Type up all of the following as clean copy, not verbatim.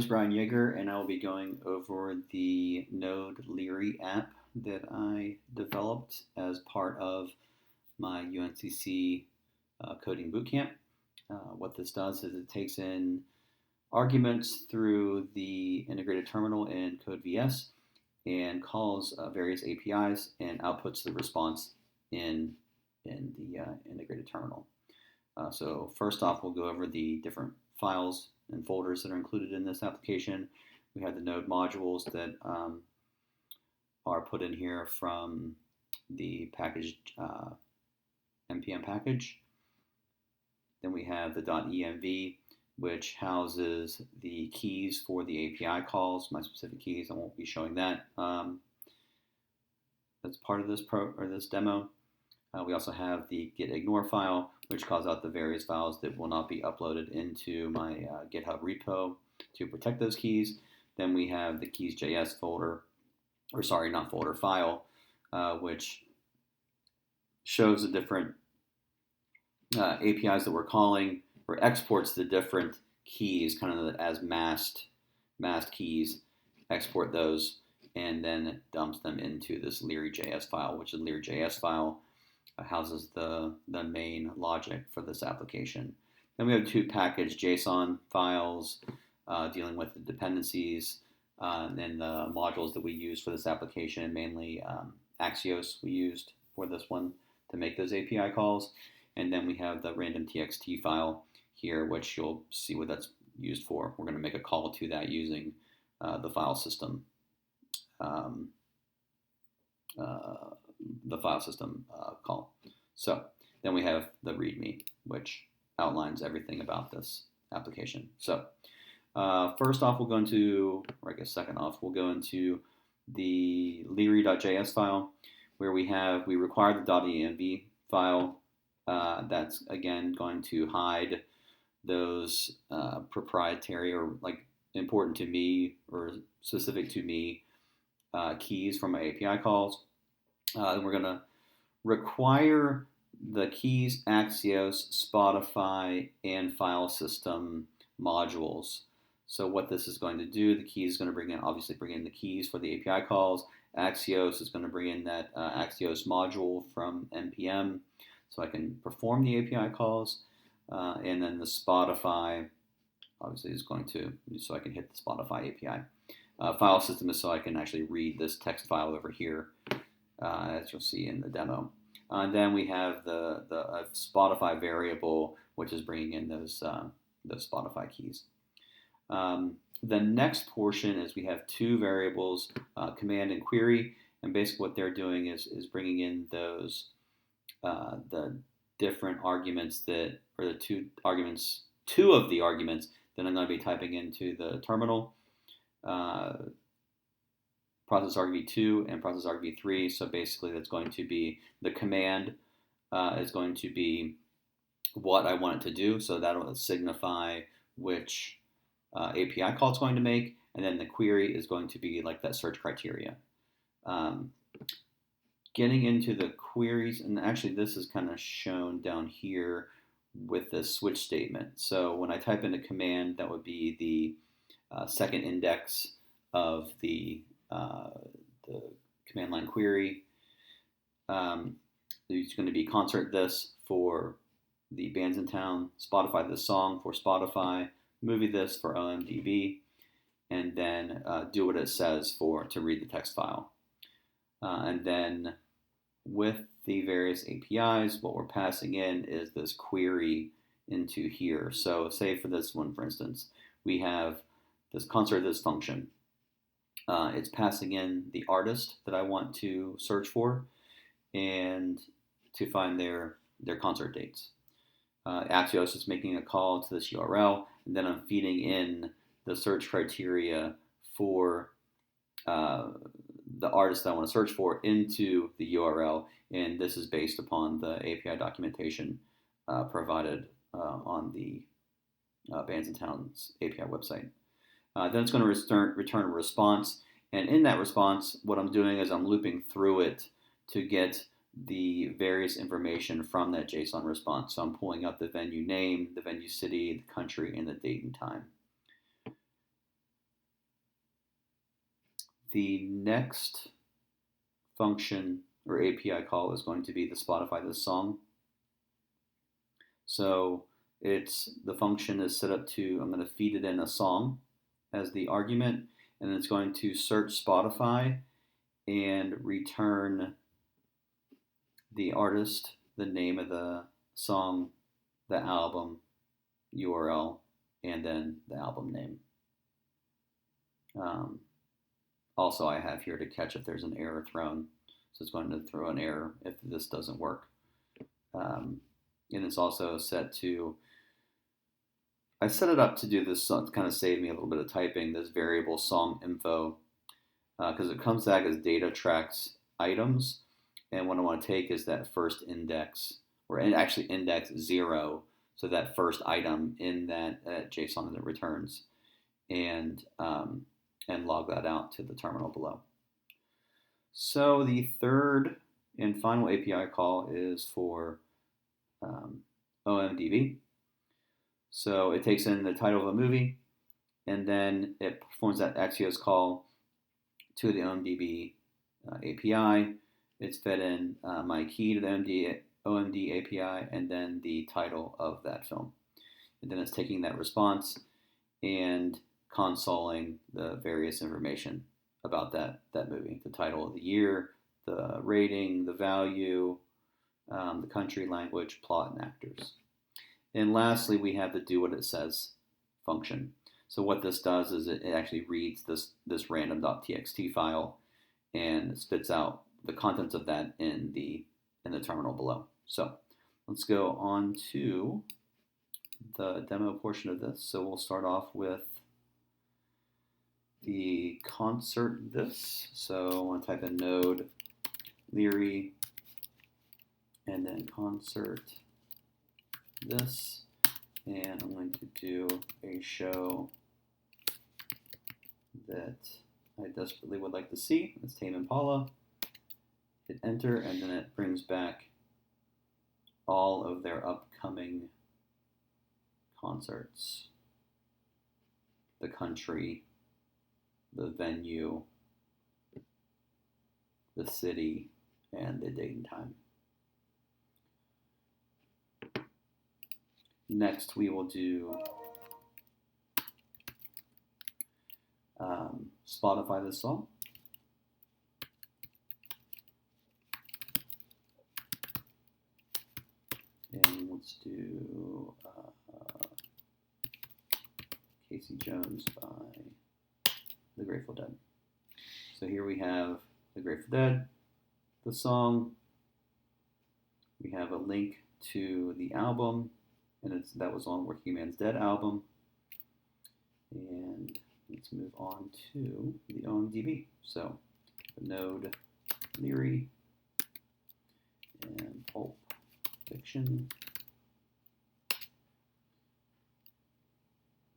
is Brian Yeager, and I will be going over the Node Liri app that I developed as part of my UNCC coding bootcamp. What this does is it takes in arguments through the integrated terminal in CodeVS and calls various APIs and outputs the response in the integrated terminal. So first off, we'll go over the different files and folders that are included in this application. We have the node modules that are put in here from the package npm package. Then we have the .env, which houses the keys for the API calls, my specific keys. I won't be showing that. That's part of this demo. We also have the gitignore file, which calls out the various files that will not be uploaded into my GitHub repo to protect those keys. Then we have the keys.js folder, or sorry, not folder, file, which shows the different APIs that we're calling, or exports the different keys, kind of as masked keys, export those, and then it dumps them into this Liri.js file, which is Liri.js file houses the main logic for this application. Then we have two packaged JSON files dealing with the dependencies and the modules that we use for this application, mainly Axios we used for this one to make those API calls. And then we have the random txt file here, which you'll see what that's used for. We're going to make a call to that using the file system call. So then we have the README, which outlines everything about this application. So first off, we'll go into, or I guess second off, we'll go into the Liri.js file, where we require the .env file. That's again going to hide those proprietary or like important to me or specific to me keys from my API calls. Then we're going to require the keys, Axios, Spotify, and file system modules. So what this is going to do, the key is going to obviously bring in the keys for the API calls. Axios is going to bring in that Axios module from npm, so I can perform the API calls. And then the Spotify, obviously, is going to, so I can hit the Spotify API. File system is so I can actually read this text file over here, as you'll see in the demo. And then we have the Spotify variable, which is bringing in those Spotify keys. The next portion is we have two variables, command and query, and basically what they're doing is bringing in those the different arguments two of the arguments that I'm going to be typing into the terminal. Process argv2 and process argv3. So basically that's going to be the command is going to be what I want it to do. So that'll signify which API call it's going to make. And then the query is going to be like that search criteria. Getting into the queries, and actually this is kind of shown down here with the switch statement. So when I type in a command, that would be the second index of the command line query. There's going to be concert this for the bands in town, Spotify this song for Spotify, movie this for OMDB, and then do what it says to read the text file. And then with the various APIs, what we're passing in is this query into here. So say for this one, for instance, we have this concert this function. It's passing in the artist that I want to search for and to find their concert dates. Axios is making a call to this URL, and then I'm feeding in the search criteria for the artist that I want to search for into the URL, and this is based upon the API documentation provided on the Bands in Town's API website. Then it's going to return a response, and in that response, what I'm doing is I'm looping through it to get the various information from that JSON response. So I'm pulling out the venue name, the venue city, the country, and the date and time. The next function or API call is going to be the Spotify this song. So the function is set up to, I'm going to feed it in a song as the argument, and it's going to search Spotify and return the artist, the name of the song, the album URL, and then the album name. Also, I have here to catch if there's an error thrown. So it's going to throw an error if this doesn't work. And it's also set to, I set it up to do this to kind of save me a little bit of typing, this variable song info, because it comes back as data tracks items. And what I want to take is that first index, or actually index 0, so that first item in that JSON that it returns, and log that out to the terminal below. So the third and final API call is for OMDB. So it takes in the title of a movie, and then it performs that Axios call to the OMDB API. It's fed in my key to the OMD API, and then the title of that film. And then it's taking that response and consoling the various information about that movie, the title of the year, the rating, the value, the country, language, plot, and actors. And lastly, we have the do what it says function. So what this does is it actually reads this random.txt file and spits out the contents of that in the terminal below. So let's go on to the demo portion of this. So we'll start off with the concert this. So I want to type in Node Liri and then concert this, and I'm going to do a show that I desperately would like to see. It's Tame Impala. Hit enter, and then it brings back all of their upcoming concerts, the country, the venue, the city, and the date and time. Next, we will do Spotify this song. And let's do Casey Jones by The Grateful Dead. So here we have The Grateful Dead, the song. We have a link to the album, and that was on Working Man's Dead album. And let's move on to the OMDB. So the Node Liri and Pulp Fiction.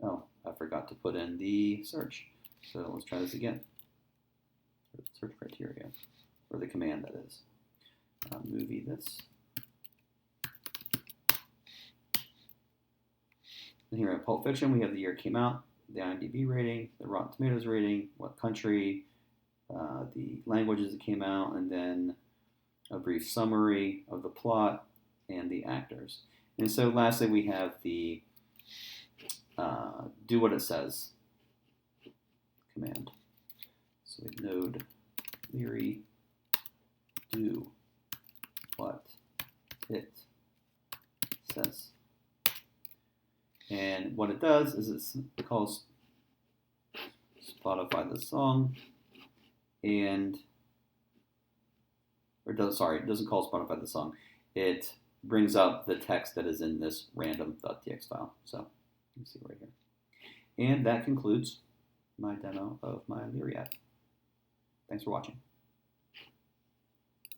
Oh, I forgot to put in the search. So let's try this again. Search criteria, or the command that is. Movie this. And here at Pulp Fiction, we have the year it came out, the IMDb rating, the Rotten Tomatoes rating, what country, the languages it came out, and then a brief summary of the plot and the actors. And so lastly, we have the do what it says command. So we Node Liri do what it says. And what it does is it calls Spotify the song, and it doesn't call Spotify the song. It brings up the text that is in this random.txt file. So you can see right here. And that concludes my demo of my Liri app. Thanks for watching.